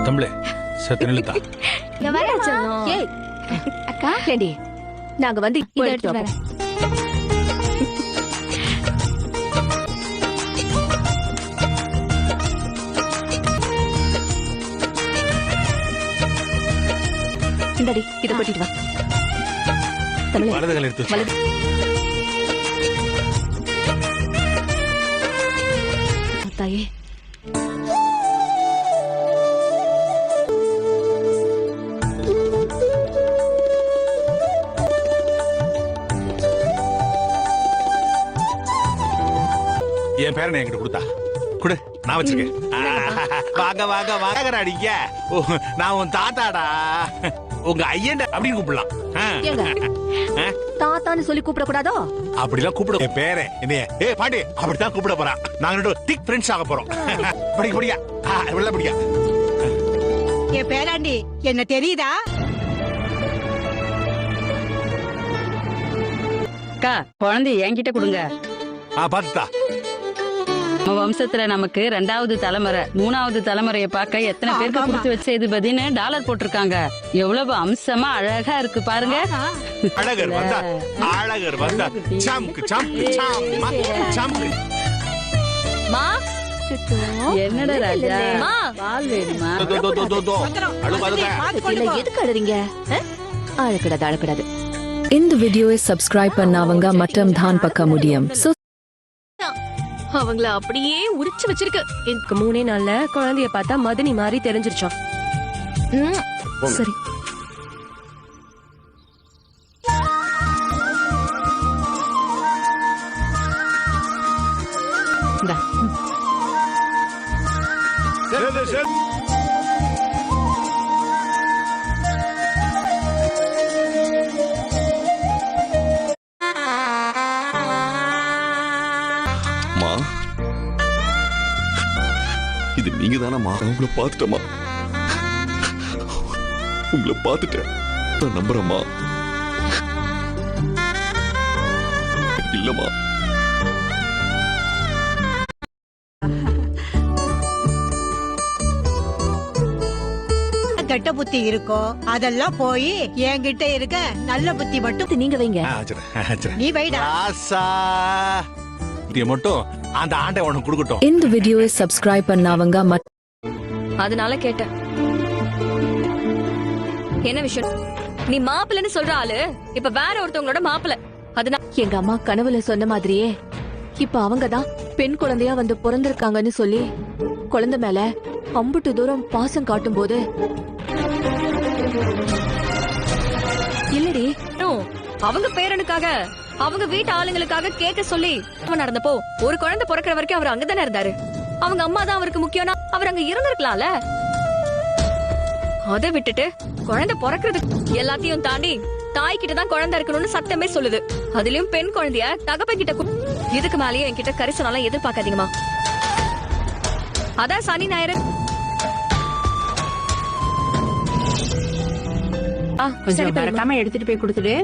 தம்பளே செத்த நிலுத்தா அக்கா ஏண்டி நாங்க வந்து இதை எடுத்து வரேன். இந்தடி இதை கொட்டிட்டு வா. தமிழே, வலதுகள் எடுத்து வச்சு. வலது. தாயே என் பேரனை என்கிட்ட கொடுத்தா குடு, நான் வச்சிருக்கேன். வாங்க வாங்க வாங்க அடிக்க. நான் உன் தாத்தாடா, உங்க ஐயன் அப்படின்னு கூப்பிடலாம். தாத்தான்னு சொல்லி கூப்பிட கூடாதோ? அப்படிலாம் கூப்பிட என் பேரே என்னைய ஏ பாண்டி அப்படித்தான் கூப்பிட போறான். நாங்க ரெண்டு திக் ஃப்ரெண்ட்ஸ் ஆக போறோம். படிக்க படியா வெள்ள படியா. என் பேராண்டி என்ன தெரியுதா? அக்கா குழந்தை என்கிட்ட கொடுங்க. பாத்துட்டா நம்ம வம்சத்துல நமக்கு 2வது தலைமுறை 3வது தலைமுறையை பார்க்க எத்தனை பேருக்கு கொடுத்து வச்சது பதின்னு டாலர் போட்டிருக்காங்க. எவ்வளவு அம்சமா அழகா இருக்கு பாருங்க. அழகர் வந்தா அழகர் வந்தா சம்க்கு சம்க்கு சம்மா சம்க்கு. என்னடா ராஜா பால் வேணுமா? எதுக்கு அழுறீங்க? அழக்கூடாது அழக்கூடாது. இந்த வீடியோவை சப்ஸ்கிரைப் பண்ணாவங்க மற்றும் தான் பார்க்க முடியும். அவங்கள அப்படியே உரிச்சு வச்சிருக்கு. இதுக்கு 3 நாள்ல குழந்தைய பார்த்தா மதனி மாதிரி தெரிஞ்சிருச்சோம். சரி இந்தா. இது நீங்க தானம்மா? உங்களை பார்த்துட்டமா, உங்களை பார்த்துட்டேன். நான் நம்புறேம்மா. இல்லம்மா, கெட்ட புத்தி இருக்கோ அதெல்லாம் போய் என்கிட்ட இருக்க நல்ல புத்தி மட்டும் நீங்க வைங்க. நீ வைடா. மட்டும் அந்த ஆண்டை உனக்கு கொடுக்கட்டும். இந்த வீடியோவை சப்ஸ்கிரைப் பண்ணாவங்க அதனால கேட்டேன். என்ன விஷயம்? நீ மாப்பிள்ளன்னு சொல்ற ஆளு இப்ப வேற ஒருத்தவங்களோட மாப்பிள்ள. அதனால எங்க அம்மா கனவுல சொன்ன மாதிரியே இப்ப அவங்கதான் பெண் குழந்தையா வந்து பிறந்திருக்காங்கன்னு சொல்லி குழந்தை மேல அம்புட்டு தூரம் பாசம் காட்டும் போது இல்லடி அவங்க பேரனுக்காக அவங்க வீட்டு ஆளுங்களுக்காக கேட்க சொல்லி நடந்தப்போ ஒரு குழந்தை பிறக்கிற வரைக்கும் அவர் அங்கதானே இருந்தாரு. அவங்க அம்மா தான் அவருக்கு முக்கியம்னா அவர் அங்க இருந்திருக்கலாம்ல. அதை விட்டுட்டு குழந்தை பிறக்கிறது எல்லாத்தையும் தாண்டி தாய் கிட்டதான் குழந்தை இருக்கணும்னு சட்டமே சொல்லுது. அதுலயும் பெண் குழந்தைய தகப்பன் கிட்ட. இதுக்கு மேலேயே என்கிட்ட கரிசனம் எதிர்பார்க்காதீங்கம்மா. அதான் சனி ஞாயிறு. கொஞ்சம் மறக்காம எடுத்துட்டு போய் கொடுத்துடு.